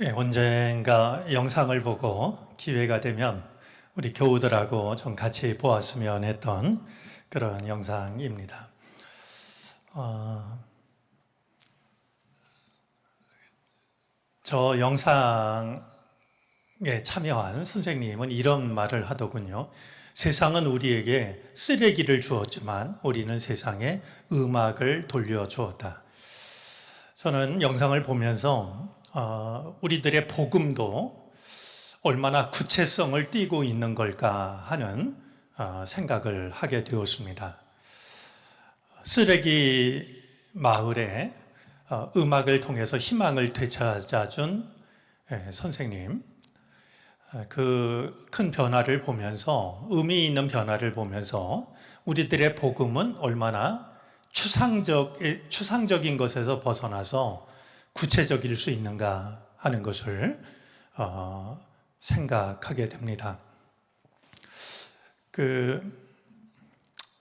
언젠가 영상을 보고 기회가 되면 우리 교우들하고 좀 같이 보았으면 했던 그런 영상입니다. 저 영상에 참여한 선생님은 이런 말을 하더군요. 세상은 우리에게 쓰레기를 주었지만 우리는 세상에 음악을 돌려주었다. 저는 영상을 보면서 우리들의 복음도 얼마나 구체성을 띠고 있는 걸까 하는 생각을 하게 되었습니다. 쓰레기 마을에 음악을 통해서 희망을 되찾아준 선생님, 그 큰 변화를 보면서, 의미 있는 변화를 보면서 우리들의 복음은 얼마나 추상적인 것에서 벗어나서 구체적일 수 있는가 하는 것을 생각하게 됩니다.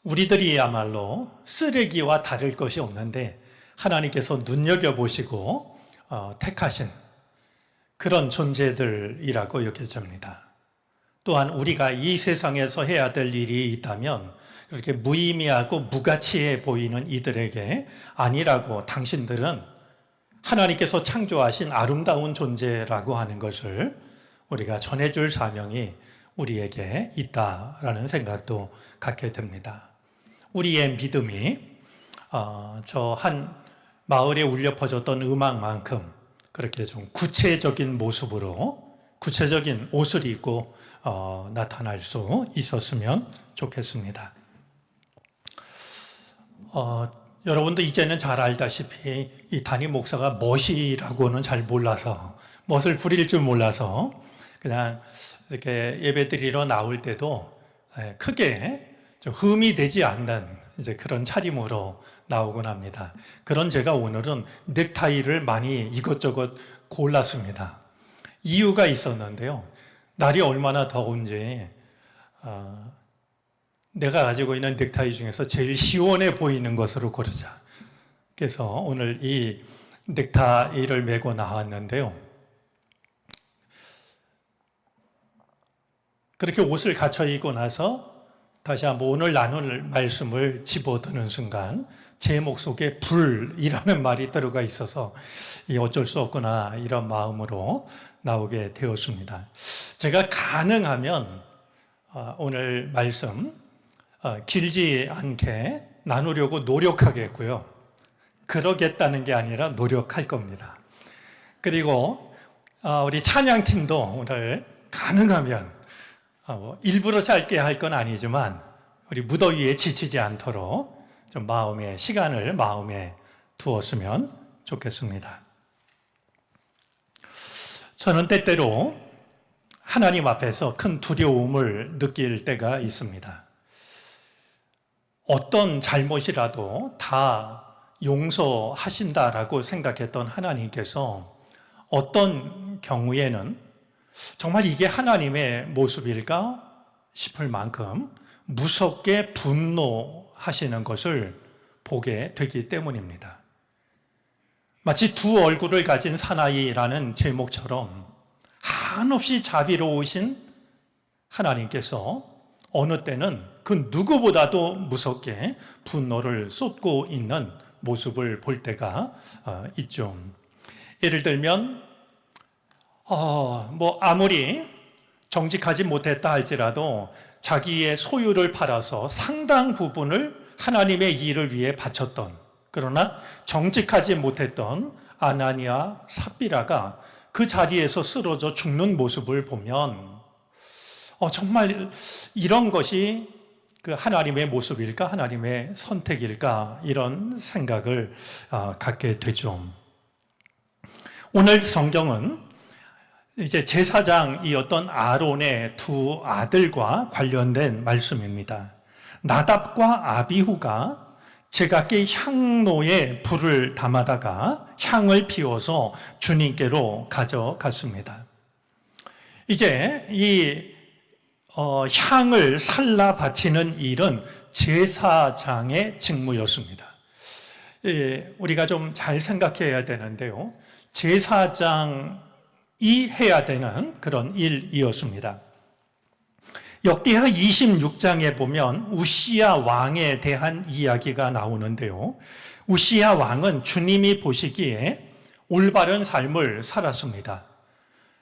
우리들이야말로 쓰레기와 다를 것이 없는데 하나님께서 눈여겨보시고 택하신 그런 존재들이라고 여겨집니다. 또한 우리가 이 세상에서 해야 될 일이 있다면 그렇게 무의미하고 무가치해 보이는 이들에게 아니라고, 당신들은 하나님께서 창조하신 아름다운 존재라고 하는 것을 우리가 전해줄 사명이 우리에게 있다라는 생각도 갖게 됩니다. 우리의 믿음이 저 한 마을에 울려 퍼졌던 음악만큼 그렇게 좀 구체적인 모습으로 구체적인 옷을 입고 나타날 수 있었으면 좋겠습니다. 여러분도 이제는 잘 알다시피 이 담임 목사가 멋이라고는 잘 몰라서, 멋을 부릴 줄 몰라서 그냥 이렇게 예배 드리러 나올 때도 크게 좀 흠이 되지 않는 이제 그런 차림으로 나오곤 합니다. 그런 제가 오늘은 넥타이를 많이 이것저것 골랐습니다. 이유가 있었는데요. 날이 얼마나 더운지 내가 가지고 있는 넥타이 중에서 제일 시원해 보이는 것으로 고르자. 그래서 오늘 이 넥타이를 메고 나왔는데요. 그렇게 옷을 갖춰 입고 나서 다시 한번 오늘 나눌 말씀을 집어드는 순간 제 목 속에 불이라는 말이 들어가 있어서 어쩔 수 없구나 이런 마음으로 나오게 되었습니다. 제가 가능하면 오늘 말씀 길지 않게 나누려고 노력하겠고요. 그러겠다는 게 아니라 노력할 겁니다. 그리고 우리 찬양팀도 오늘 가능하면 일부러 짧게 할 건 아니지만 우리 무더위에 지치지 않도록 좀 시간을 마음에 두었으면 좋겠습니다. 저는 때때로 하나님 앞에서 큰 두려움을 느낄 때가 있습니다. 어떤 잘못이라도 다 용서하신다라고 생각했던 하나님께서 어떤 경우에는 정말 이게 하나님의 모습일까 싶을 만큼 무섭게 분노하시는 것을 보게 되기 때문입니다. 마치 두 얼굴을 가진 사나이라는 제목처럼 한없이 자비로우신 하나님께서 어느 때는 그 누구보다도 무섭게 분노를 쏟고 있는 모습을 볼 때가 있죠. 예를 들면 아무리 정직하지 못했다 할지라도 자기의 소유를 팔아서 상당 부분을 하나님의 일을 위해 바쳤던, 그러나 정직하지 못했던 아나니아 삽비라가 그 자리에서 쓰러져 죽는 모습을 보면 정말 이런 것이 그 하나님의 모습일까, 하나님의 선택일까, 이런 생각을 갖게 되죠. 오늘 성경은 이제 제사장이었던 아론의 두 아들과 관련된 말씀입니다. 나답과 아비후가 제각기 향로에 불을 담아다가 향을 피워서 주님께로 가져갔습니다. 이제 이 향을 살라 바치는 일은 제사장의 직무였습니다. 우리가 좀 잘 생각해야 되는데요. 제사장 해야 되는 그런 일이었습니다. 역대하 26장에 보면 우시야 왕에 대한 이야기가 나오는데요. 우시야 왕은 주님이 보시기에 올바른 삶을 살았습니다.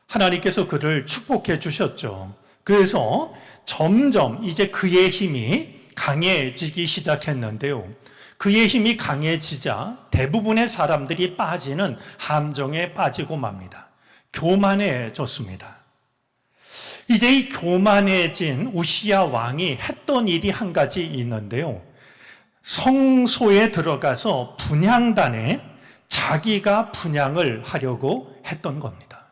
하나님께서 그를 축복해 주셨죠. 그래서 점점 이제 그의 힘이 강해지기 시작했는데요. 그의 힘이 강해지자 대부분의 사람들이 빠지는 함정에 빠지고 맙니다. 교만해졌습니다. 이제 이 교만해진 우시야 왕이 했던 일이 한 가지 있는데요. 성소에 들어가서 분향단에 자기가 분향을 하려고 했던 겁니다.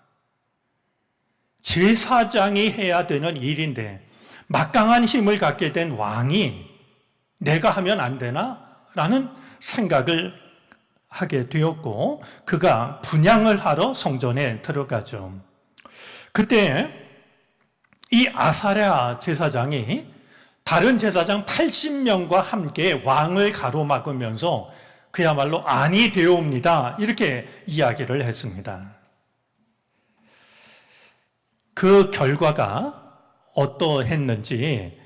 제사장이 해야 되는 일인데 막강한 힘을 갖게 된 왕이 내가 하면 안 되나? 라는 생각을 하게 되었고 그가 분향을 하러 성전에 들어가죠. 그때 이 아사랴 제사장이 다른 제사장 80명과 함께 왕을 가로막으면서 그야말로 아니 되옵니다. 이렇게 이야기를 했습니다. 그 결과가 어떠했는지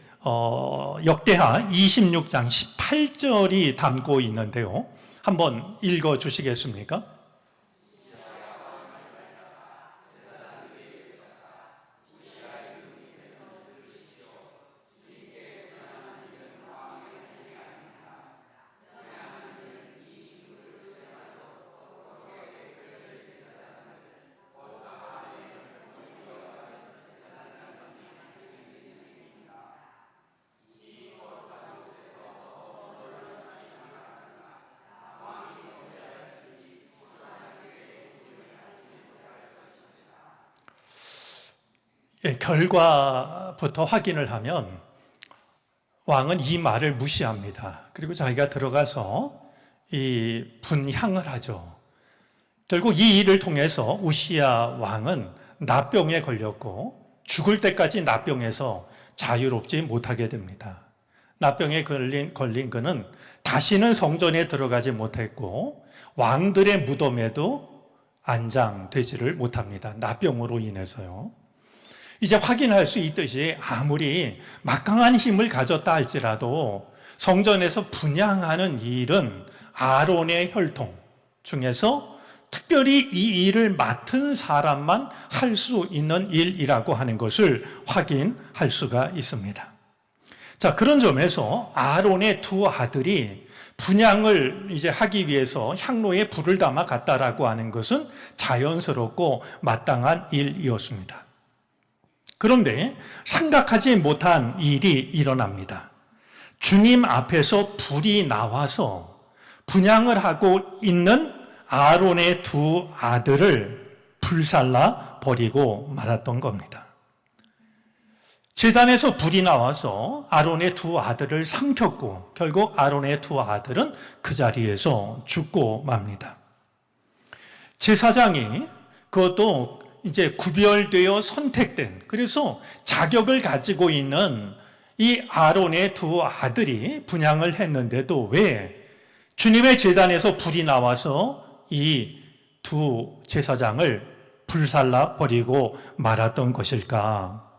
역대하 26장 18절이 담고 있는데요. 한번 읽어 주시겠습니까? 결과부터 확인을 하면 왕은 이 말을 무시합니다. 그리고 자기가 들어가서 이 분향을 하죠. 결국 이 일을 통해서 우시야 왕은 나병에 걸렸고 죽을 때까지 나병에서 자유롭지 못하게 됩니다. 나병에 걸린 그는 다시는 성전에 들어가지 못했고 왕들의 무덤에도 안장되지를 못합니다. 나병으로 인해서요. 이제 확인할 수 있듯이 아무리 막강한 힘을 가졌다 할지라도 성전에서 분향하는 일은 아론의 혈통 중에서 특별히 이 일을 맡은 사람만 할 수 있는 일이라고 하는 것을 확인할 수가 있습니다. 자, 그런 점에서 아론의 두 아들이 분향을 이제 하기 위해서 향로에 불을 담아 갔다라고 하는 것은 자연스럽고 마땅한 일이었습니다. 그런데 생각하지 못한 일이 일어납니다. 주님 앞에서 불이 나와서 분향을 하고 있는 아론의 두 아들을 불살라 버리고 말았던 겁니다. 제단에서 불이 나와서 아론의 두 아들을 삼켰고 결국 아론의 두 아들은 그 자리에서 죽고 맙니다. 제사장이 그것도 이제 구별되어 선택된, 그래서 자격을 가지고 있는 이 아론의 두 아들이 분향을 했는데도 왜 주님의 제단에서 불이 나와서 이 두 제사장을 불살라 버리고 말았던 것일까?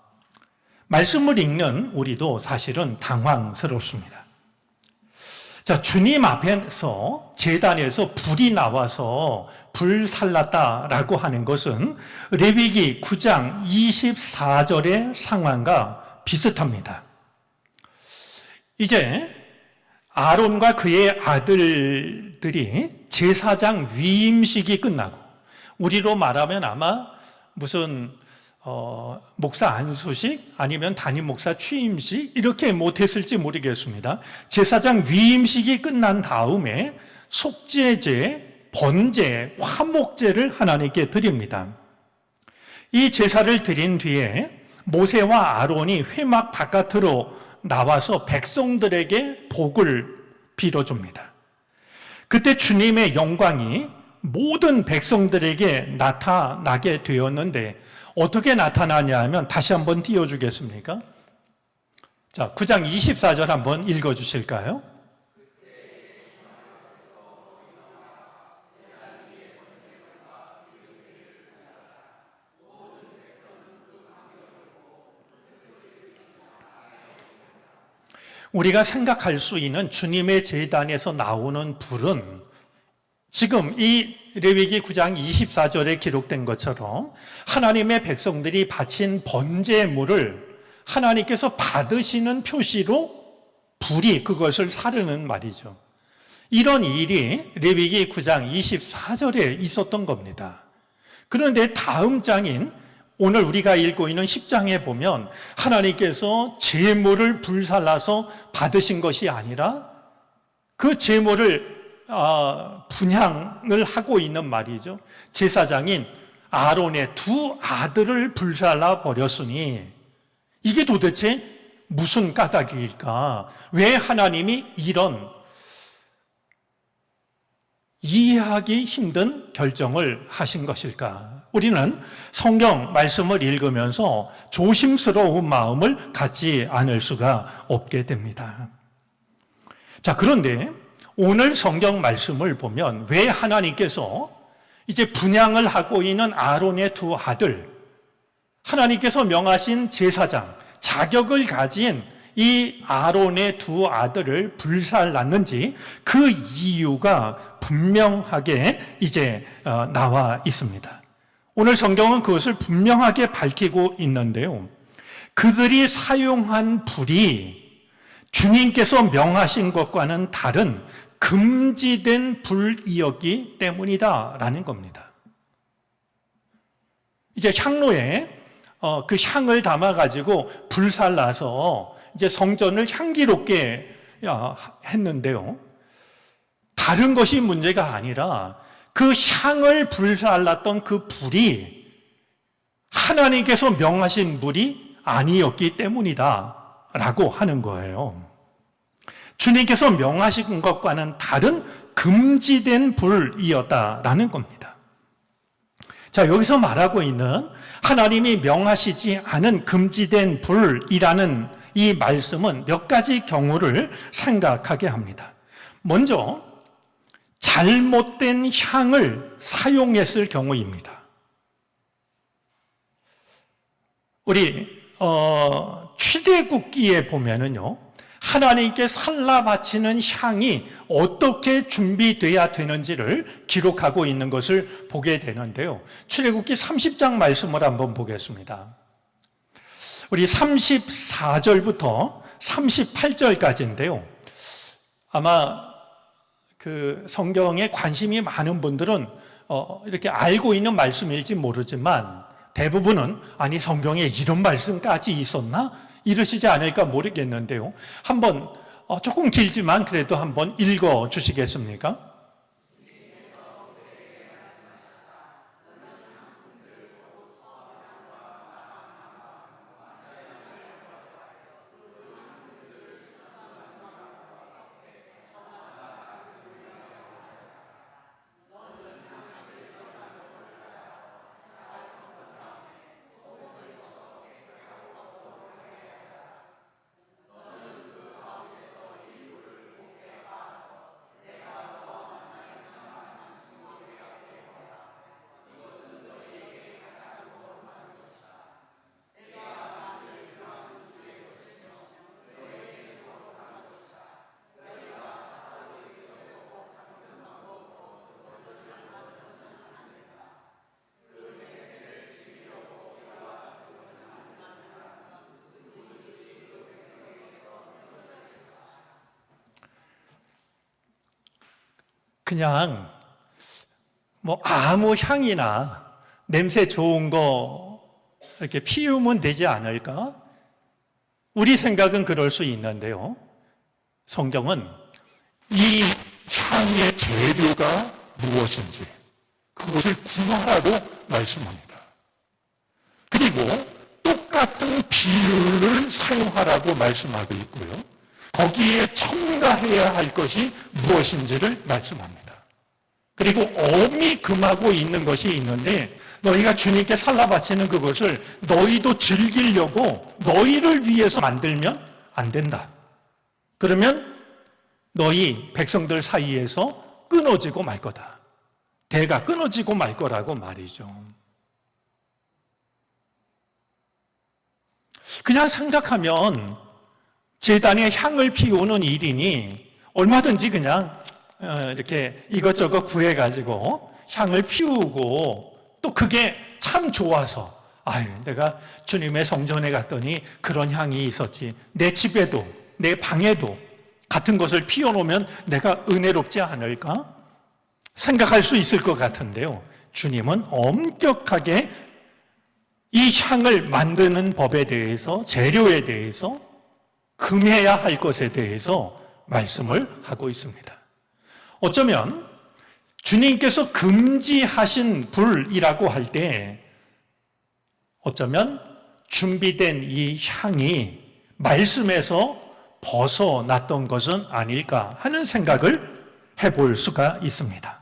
말씀을 읽는 우리도 사실은 당황스럽습니다. 자, 주님 앞에서 제단에서 불이 나와서 불살랐다라고 하는 것은 레위기 9장 24절의 상황과 비슷합니다. 이제 아론과 그의 아들들이 제사장 위임식이 끝나고 우리로 말하면 아마 무슨 목사 안수식 아니면 담임 목사 취임식 이렇게 못했을지 모르겠습니다. 제사장 위임식이 끝난 다음에 속죄제, 번제, 화목제를 하나님께 드립니다. 이 제사를 드린 뒤에 모세와 아론이 회막 바깥으로 나와서 백성들에게 복을 빌어줍니다. 그때 주님의 영광이 모든 백성들에게 나타나게 되었는데 어떻게 나타나냐 하면 다시 한번 띄워주겠습니까? 자, 9장 24절 한번 읽어주실까요? 우리가 생각할 수 있는 주님의 제단에서 나오는 불은 지금 이 레위기 9장 24절에 기록된 것처럼 하나님의 백성들이 바친 번제물을 하나님께서 받으시는 표시로 불이 그것을 사르는 말이죠. 이런 일이 레위기 9장 24절에 있었던 겁니다. 그런데 다음 장인 오늘 우리가 읽고 있는 10장에 보면 하나님께서 제물을 불살라서 받으신 것이 아니라 그 제물을 분향을 하고 있는 말이죠. 제사장인 아론의 두 아들을 불살라 버렸으니 이게 도대체 무슨 까닭일까? 왜 하나님이 이런 이해하기 힘든 결정을 하신 것일까? 우리는 성경 말씀을 읽으면서 조심스러운 마음을 갖지 않을 수가 없게 됩니다. 자, 그런데 오늘 성경 말씀을 보면 왜 하나님께서 이제 분향을 하고 있는 아론의 두 아들, 하나님께서 명하신 제사장, 자격을 가진 이 아론의 두 아들을 불살랐는지 그 이유가 분명하게 이제 나와 있습니다. 오늘 성경은 그것을 분명하게 밝히고 있는데요. 그들이 사용한 불이 주님께서 명하신 것과는 다른 금지된 불이었기 때문이다라는 겁니다. 이제 향로에 그 향을 담아가지고 불살라서 이제 성전을 향기롭게 했는데요. 다른 것이 문제가 아니라 그 향을 불살랐던 그 불이 하나님께서 명하신 불이 아니었기 때문이다라고 하는 거예요. 주님께서 명하신 것과는 다른 금지된 불이었다라는 겁니다. 자, 여기서 말하고 있는 하나님이 명하시지 않은 금지된 불이라는 이 말씀은 몇 가지 경우를 생각하게 합니다. 먼저 잘못된 향을 사용했을 경우입니다. 우리 출애굽기에 보면은요, 하나님께 살라 바치는 향이 어떻게 준비돼야 되는지를 기록하고 있는 것을 보게 되는데요. 출애굽기 30장 말씀을 한번 보겠습니다. 우리 34절부터 38절까지인데요. 아마 그 성경에 관심이 많은 분들은 이렇게 알고 있는 말씀일지 모르지만 대부분은 아니 성경에 이런 말씀까지 있었나? 이러시지 않을까 모르겠는데요. 한번 조금 길지만 그래도 한번 읽어 주시겠습니까? 그냥 뭐 아무 향이나 냄새 좋은 거 이렇게 피우면 되지 않을까? 우리 생각은 그럴 수 있는데요. 성경은 이 향의 재료가 무엇인지 그것을 구하라고 말씀합니다. 그리고 똑같은 비율을 사용하라고 말씀하고 있고요. 거기에 첨가해야 할 것이 무엇인지를 말씀합니다. 그리고 엄히 금하고 있는 것이 있는데 너희가 주님께 살라 바치는 그것을 너희도 즐기려고 너희를 위해서 만들면 안 된다. 그러면 너희 백성들 사이에서 끊어지고 말 거다. 대가 끊어지고 말 거라고 말이죠. 그냥 생각하면 제단에 향을 피우는 일이니 얼마든지 그냥 이렇게 이것저것 구해가지고 향을 피우고 또 그게 참 좋아서 내가 주님의 성전에 갔더니 그런 향이 있었지. 내 집에도 내 방에도 같은 것을 피워놓으면 내가 은혜롭지 않을까? 생각할 수 있을 것 같은데요. 주님은 엄격하게 이 향을 만드는 법에 대해서, 재료에 대해서, 금해야 할 것에 대해서 말씀을 하고 있습니다. 어쩌면 주님께서 금지하신 불이라고 할 때 어쩌면 준비된 이 향이 말씀에서 벗어났던 것은 아닐까 하는 생각을 해볼 수가 있습니다.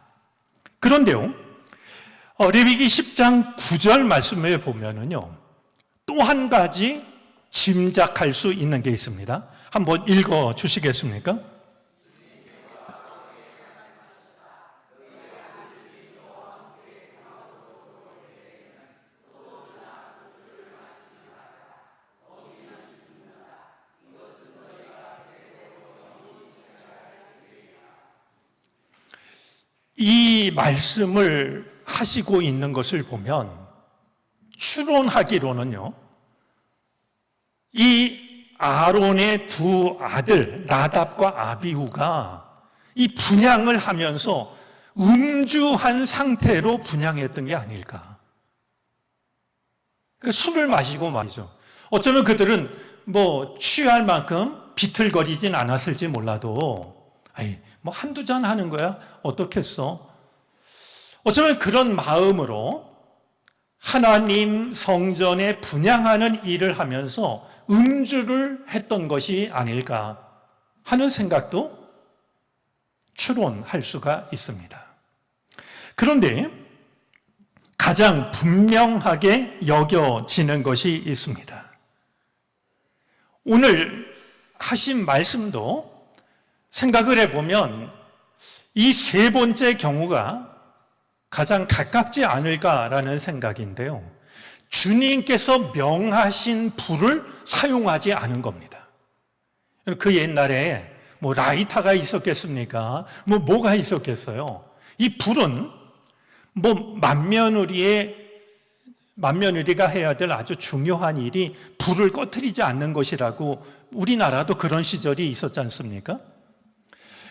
그런데요, 레위기 10장 9절 말씀에 보면은요, 또 한 가지 짐작할 수 있는 게 있습니다. 한번 읽어 주시겠습니까? 이 말씀을 하시고 있는 것을 보면 추론하기로는요, 이 아론의 두 아들 나답과 아비후가 이 분향을 하면서 음주한 상태로 분향했던 게 아닐까. 술을 마시고 말이죠. 어쩌면 그들은 취할 만큼 비틀거리진 않았을지 몰라도 한두 잔 하는 거야? 어떻겠어? 어쩌면 그런 마음으로 하나님 성전에 분향하는 일을 하면서 음주를 했던 것이 아닐까 하는 생각도 추론할 수가 있습니다. 그런데 가장 분명하게 여겨지는 것이 있습니다. 오늘 하신 말씀도 생각을 해보면 이 세 번째 경우가 가장 가깝지 않을까라는 생각인데요. 주님께서 명하신 불을 사용하지 않은 겁니다. 그 옛날에 라이터가 있었겠습니까? 뭐가 있었겠어요? 이 불은 만며느리가 해야 될 아주 중요한 일이 불을 꺼뜨리지 않는 것이라고 우리나라도 그런 시절이 있었지 않습니까?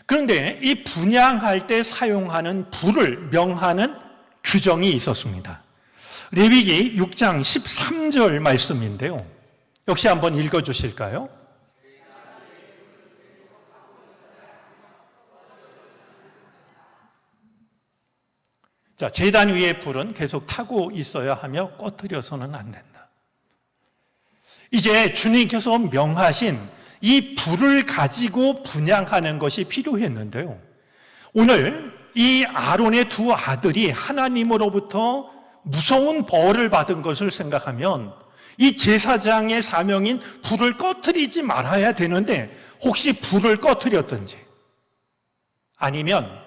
그런데 이 분향할 때 사용하는 불을 명하는 규정이 있었습니다. 레위기 6장 13절 말씀인데요. 역시 한번 읽어 주실까요? 자, 제단 위에 불은 계속 타고 있어야 하며 꺼뜨려서는 안 된다. 이제 주님께서 명하신 이 불을 가지고 분향하는 것이 필요했는데요. 오늘 이 아론의 두 아들이 하나님으로부터 무서운 벌을 받은 것을 생각하면 이 제사장의 사명인 불을 꺼뜨리지 말아야 되는데 혹시 불을 꺼뜨렸든지 아니면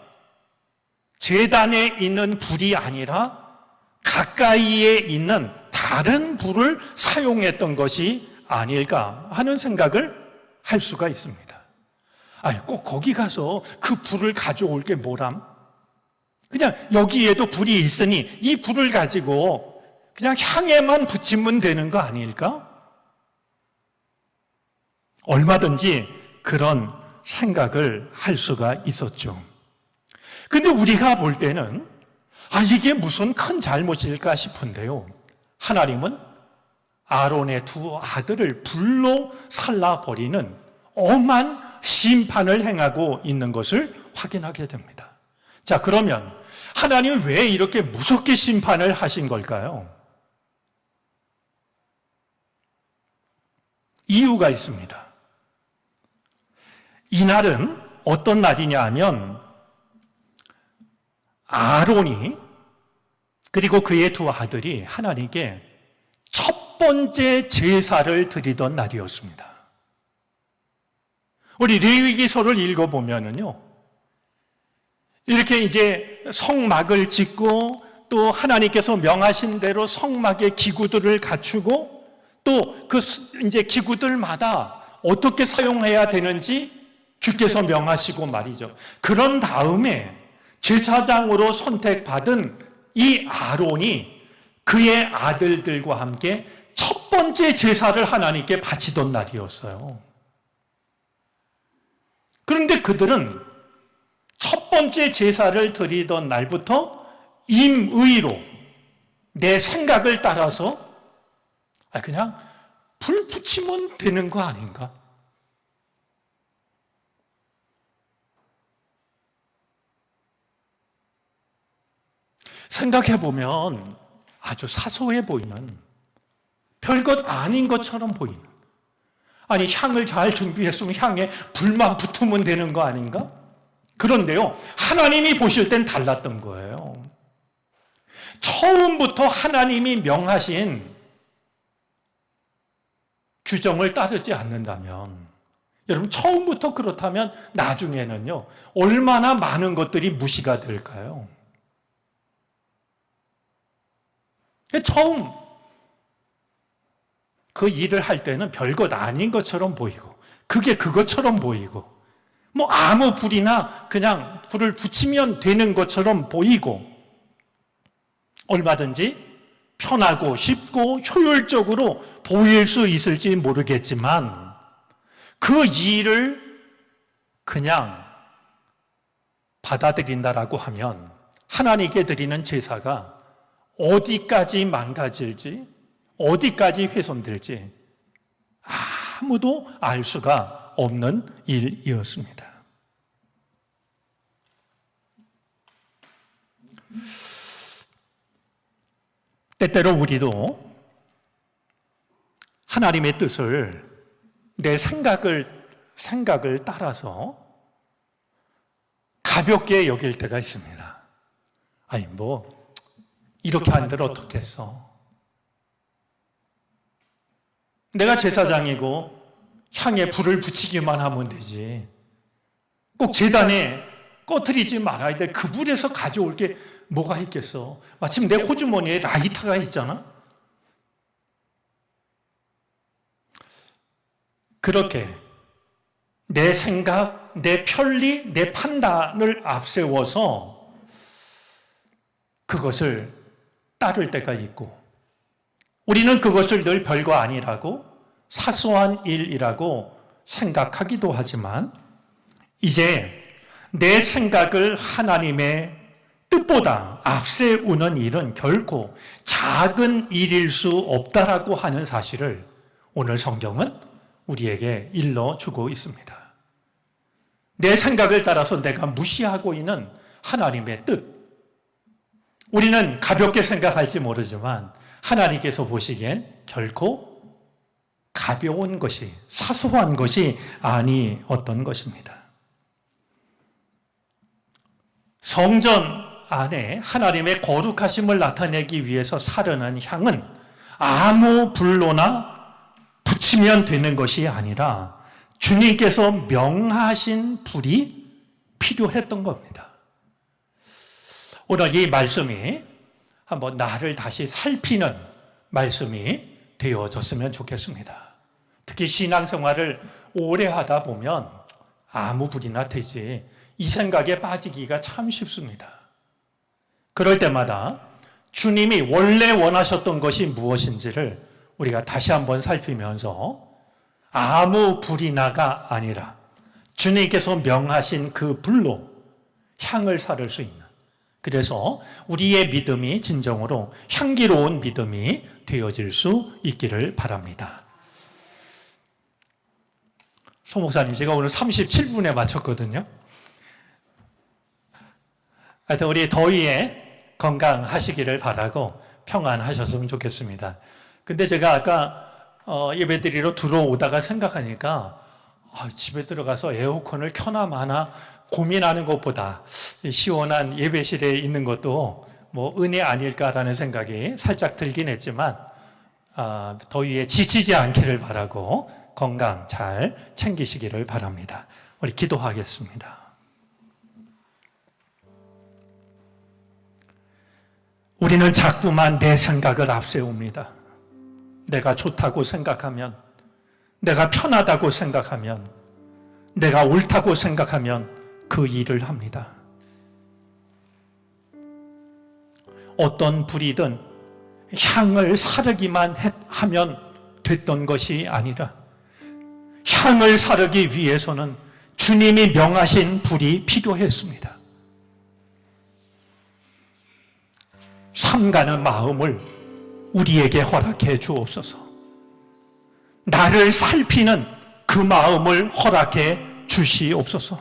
제단에 있는 불이 아니라 가까이에 있는 다른 불을 사용했던 것이 아닐까 하는 생각을 할 수가 있습니다. 꼭 거기 가서 그 불을 가져올 게 뭐람? 그냥 여기에도 불이 있으니 이 불을 가지고 그냥 향에만 붙이면 되는 거 아닐까? 얼마든지 그런 생각을 할 수가 있었죠. 근데 우리가 볼 때는 이게 무슨 큰 잘못일까 싶은데요. 하나님은 아론의 두 아들을 불로 살라버리는 엄한 심판을 행하고 있는 것을 확인하게 됩니다. 자, 그러면 하나님은 왜 이렇게 무섭게 심판을 하신 걸까요? 이유가 있습니다. 이날은 어떤 날이냐 하면 아론이 그리고 그의 두 아들이 하나님께 첫 번째 제사를 드리던 날이었습니다. 우리 레위기서를 읽어보면은요, 이렇게 이제 성막을 짓고 또 하나님께서 명하신 대로 성막의 기구들을 갖추고 또 그 이제 기구들마다 어떻게 사용해야 되는지 주께서 명하시고 말이죠. 그런 다음에 제사장으로 선택받은 이 아론이 그의 아들들과 함께 첫 번째 제사를 하나님께 바치던 날이었어요. 그런데 그들은 첫 번째 제사를 드리던 날부터 임의로 내 생각을 따라서 그냥 불 붙이면 되는 거 아닌가? 생각해보면 아주 사소해 보이는, 별것 아닌 것처럼 보이는, 아니 향을 잘 준비했으면 향에 불만 붙으면 되는 거 아닌가? 그런데요, 하나님이 보실 땐 달랐던 거예요. 처음부터 하나님이 명하신 규정을 따르지 않는다면, 여러분 처음부터 그렇다면 나중에는요 얼마나 많은 것들이 무시가 될까요? 처음 그 일을 할 때는 별것 아닌 것처럼 보이고, 그게 그것처럼 보이고, 뭐 아무 불이나 그냥 불을 붙이면 되는 것처럼 보이고, 얼마든지 편하고 쉽고 효율적으로 보일 수 있을지 모르겠지만, 그 일을 그냥 받아들인다라고 하면 하나님께 드리는 제사가 어디까지 망가질지, 어디까지 훼손될지 아무도 알 수가 없는 일이었습니다. 때때로 우리도 하나님의 뜻을 내 생각을 따라서 가볍게 여길 때가 있습니다. 아니 이렇게 한들 어떻겠어? 내가 제사장이고 향에 불을 붙이기만 하면 되지. 꼭 제단에 꺼트리지 말아야 될 그 불에서 가져올 게 뭐가 있겠어? 마침 내 호주머니에 라이터가 있잖아? 그렇게 내 생각, 내 편리, 내 판단을 앞세워서 그것을 따를 때가 있고, 우리는 그것을 늘 별거 아니라고, 사소한 일이라고 생각하기도 하지만, 이제 내 생각을 하나님의 뜻보다 앞세우는 일은 결코 작은 일일 수 없다라고 하는 사실을 오늘 성경은 우리에게 일러주고 있습니다. 내 생각을 따라서 내가 무시하고 있는 하나님의 뜻, 우리는 가볍게 생각할지 모르지만 하나님께서 보시기엔 결코 가벼운 것이, 사소한 것이 아니었던 것입니다. 성전 안에 하나님의 거룩하심을 나타내기 위해서 사르는 향은 아무 불로나 붙이면 되는 것이 아니라 주님께서 명하신 불이 필요했던 겁니다. 오늘 이 말씀이 한번 나를 다시 살피는 말씀이 되어졌으면 좋겠습니다. 특히 신앙생활을 오래 하다 보면 아무 불이나 되지, 이 생각에 빠지기가 참 쉽습니다. 그럴 때마다 주님이 원래 원하셨던 것이 무엇인지를 우리가 다시 한번 살피면서 아무 불이나가 아니라 주님께서 명하신 그 불로 향을 사를 수 있는, 그래서 우리의 믿음이 진정으로 향기로운 믿음이 되어질 수 있기를 바랍니다. 소 목사님, 제가 오늘 37분에 마쳤거든요. 하여튼 우리 더위에 건강하시기를 바라고 평안하셨으면 좋겠습니다. 근데 제가 아까 예배드리러 들어오다가 생각하니까 집에 들어가서 에어컨을 켜나 마나 고민하는 것보다 시원한 예배실에 있는 것도 뭐 은혜 아닐까라는 생각이 살짝 들긴 했지만, 더위에 지치지 않기를 바라고 건강 잘 챙기시기를 바랍니다. 우리 기도하겠습니다. 우리는 자꾸만 내 생각을 앞세웁니다. 내가 좋다고 생각하면, 내가 편하다고 생각하면, 내가 옳다고 생각하면 그 일을 합니다. 어떤 불이든 향을 사르기만 하면 됐던 것이 아니라 향을 사르기 위해서는 주님이 명하신 불이 필요했습니다. 삼가는 마음을 우리에게 허락해 주옵소서. 나를 살피는 그 마음을 허락해 주시옵소서.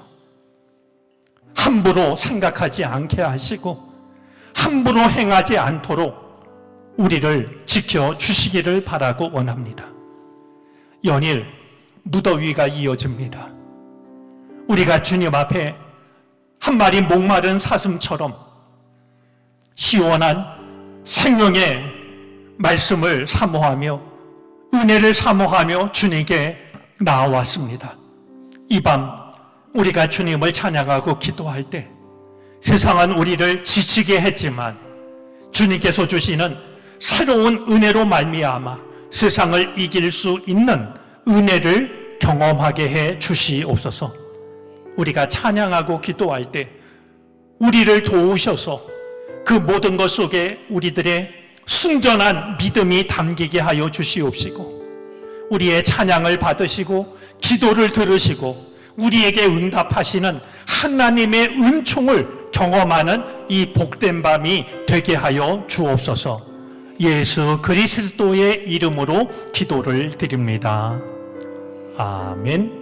함부로 생각하지 않게 하시고 함부로 행하지 않도록 우리를 지켜주시기를 바라고 원합니다. 연일 무더위가 이어집니다. 우리가 주님 앞에 한 마리 목마른 사슴처럼 시원한 생명의 말씀을 사모하며 은혜를 사모하며 주님께 나아왔습니다. 이 밤 우리가 주님을 찬양하고 기도할 때 세상은 우리를 지치게 했지만 주님께서 주시는 새로운 은혜로 말미암아 세상을 이길 수 있는 은혜를 경험하게 해 주시옵소서. 우리가 찬양하고 기도할 때 우리를 도우셔서 그 모든 것 속에 우리들의 순전한 믿음이 담기게 하여 주시옵시고 우리의 찬양을 받으시고 기도를 들으시고 우리에게 응답하시는 하나님의 은총을 경험하는 이 복된 밤이 되게 하여 주옵소서. 예수 그리스도의 이름으로 기도를 드립니다. 아멘.